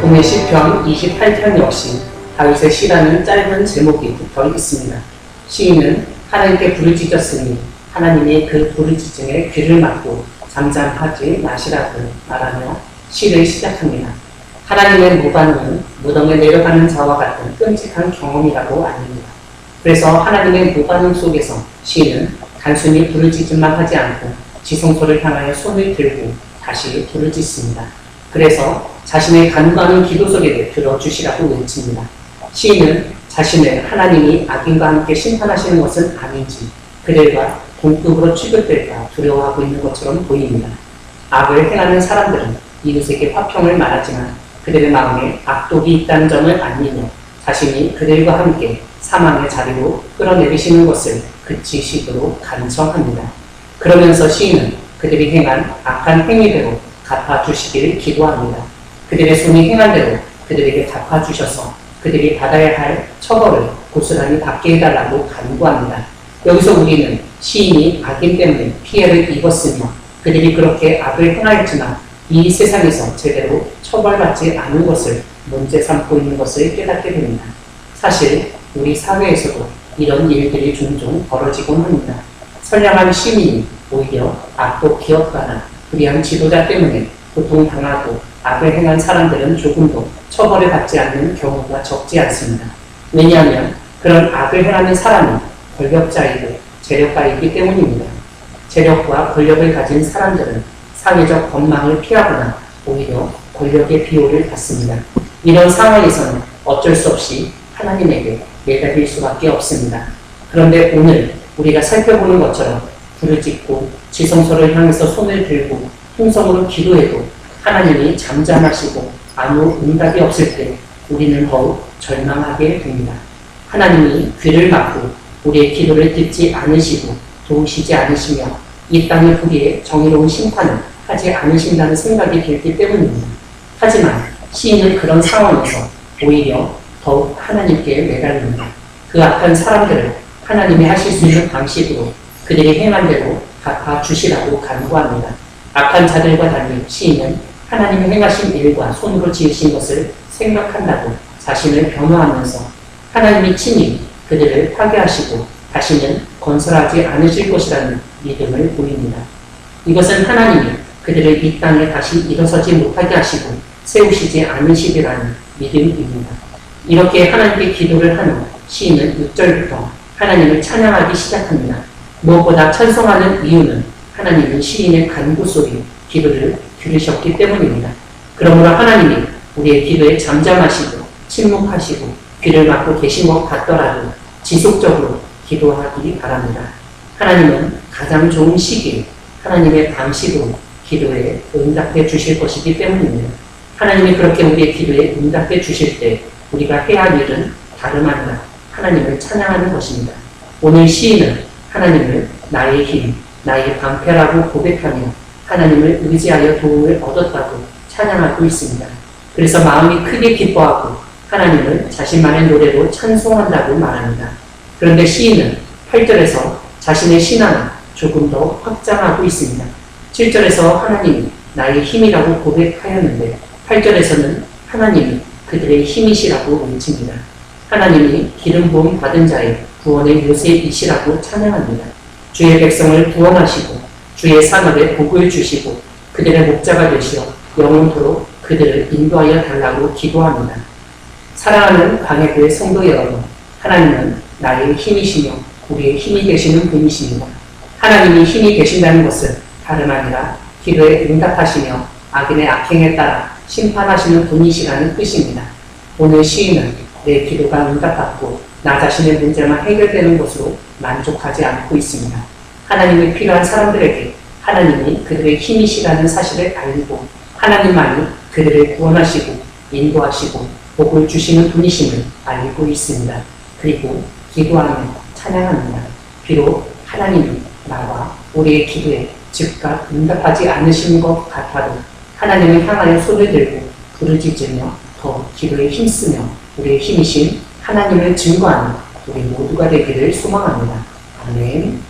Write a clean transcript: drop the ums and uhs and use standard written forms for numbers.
오늘 시편 28편 역시 다윗의 시라는 짧은 제목이 붙어 있습니다. 시인은 하나님께 부르짖었으니 하나님이 그 부르짖음에 귀를 막고 잠잠하지 마시라고 말하며 시를 시작합니다. 하나님의 무반응은 무덤에 내려가는 자와 같은 끔찍한 경험이라고 알립니다. 그래서 하나님의 무반응 속에서 시인은 단순히 부르짖음만 하지 않고 지성소를 향하여 손을 들고 다시 부르짖습니다. 그래서 자신의 간구하는 기도 소리를 들어주시라고 외칩니다. 시인은 자신을 하나님이 악인과 함께 심판하시는 것은 아닌지 그들과 동급으로 취급될까 두려워하고 있는 것처럼 보입니다. 악을 행하는 사람들은 이웃에게 화평을 말하지만 그들의 마음에 악독이 있다는 점을 알리며 자신이 그들과 함께 사망의 자리로 끌어내리시는 것을 그치시도록 간청합니다. 그러면서 시인은 그들이 행한 악한 행위대로 갚아주시기를 기도합니다. 그들의 손이 행한 대로 그들에게 갚아주셔서 그들이 받아야 할 처벌을 고스란히 받게 해달라고 간구합니다. 여기서 우리는 시인이 악인 때문에 피해를 입었으며 그들이 그렇게 악을 행하였지만 이 세상에서 제대로 처벌받지 않은 것을 문제 삼고 있는 것을 깨닫게 됩니다. 사실 우리 사회에서도 이런 일들이 종종 벌어지곤 합니다. 선량한 시민이 오히려 악독 기업가나 불의한 지도자 때문에 고통당하고 악을 행한 사람들은 조금도 처벌을 받지 않는 경우가 적지 않습니다. 왜냐하면 그런 악을 행하는 사람이 권력자이고 재력가이기 때문입니다. 재력과 권력을 가진 사람들은 사회적 건망을 피하거나 오히려 권력의 비호를 받습니다. 이런 상황에서는 어쩔 수 없이 하나님에게 매달릴 수밖에 없습니다. 그런데 오늘 우리가 살펴보는 것처럼 부르짖고 지성소를 향해서 손을 들고 통성으로 기도해도 하나님이 잠잠하시고 아무 응답이 없을 때 우리는 더욱 절망하게 됩니다. 하나님이 귀를 막고 우리의 기도를 듣지 않으시고 도우시지 않으시며 이 땅의 불의에 정의로운 심판을 하지 않으신다는 생각이 들기 때문입니다. 하지만 시인은 그런 상황에서 오히려 더욱 하나님께 매달립니다. 그 악한 사람들을 하나님이 하실 수 있는 방식으로 그들이 행한 대로 갚아주시라고 간구합니다. 악한 자들과 달리 시인은 하나님이 행하신 일과 손으로 지으신 것을 생각한다고 자신을 변호하면서 하나님이 친히 그들을 파괴하시고 다시는 건설하지 않으실 것이라는 믿음을 보입니다. 이것은 하나님이 그들을 이 땅에 다시 일어서지 못하게 하시고 세우시지 않으시리라는 믿음입니다. 이렇게 하나님께 기도를 한 후 시인은 6절부터 하나님을 찬양하기 시작합니다. 무엇보다 찬송하는 이유는 하나님은 시인의 간구 소리, 기도를 들으셨기 때문입니다. 그러므로 하나님이 우리의 기도에 잠잠하시고 침묵하시고 귀를 막고 계신 것 같더라도 지속적으로 기도하기 바랍니다. 하나님은 가장 좋은 시기에 하나님의 방식으로 기도에 응답해 주실 것이기 때문입니다. 하나님이 그렇게 우리의 기도에 응답해 주실 때 우리가 해야 할 일은 다름 아니라 하나님을 찬양하는 것입니다. 오늘 시인은 하나님을 나의 힘, 나의 방패라고 고백하며 하나님을 의지하여 도움을 얻었다고 찬양하고 있습니다. 그래서 마음이 크게 기뻐하고 하나님을 자신만의 노래로 찬송한다고 말합니다. 그런데 시인은 8절에서 자신의 신앙을 조금 더 확장하고 있습니다. 7절에서 하나님이 나의 힘이라고 고백하였는데 8절에서는 하나님이 그들의 힘이시라고 외칩니다. 하나님이 기름 부음 받은 자의 구원의 요셉이시라고 찬양합니다. 주의 백성을 구원하시고 주의 산업에 복을 주시고 그들의 목자가 되시어 영원토록 그들을 인도하여 달라고 기도합니다. 사랑하는 광해교회 성도 여러분, 하나님은 나의 힘이시며 우리의 힘이 되시는 분이십니다. 하나님이 힘이 되신다는 것은 다름 아니라 기도에 응답하시며 악인의 악행에 따라 심판하시는 분이시라는 뜻입니다. 오늘 시인은 내 기도가 응답받고 나 자신의 문제만 해결되는 것으로 만족하지 않고 있습니다. 하나님이 필요한 사람들에게 하나님이 그들의 힘이시라는 사실을 알리고 하나님만이 그들을 구원하시고 인도하시고 복을 주시는 분이심을 알고 있습니다. 그리고 기도하며 찬양합니다. 비록 하나님이 나와 우리의 기도에 즉각 응답하지 않으시는 것 같아도 하나님을 향하여 손을 들고 부르짖으며 더 기도에 힘쓰며 우리의 힘이신 하나님을 증거하는 우리 모두가 되기를 소망합니다. 아멘.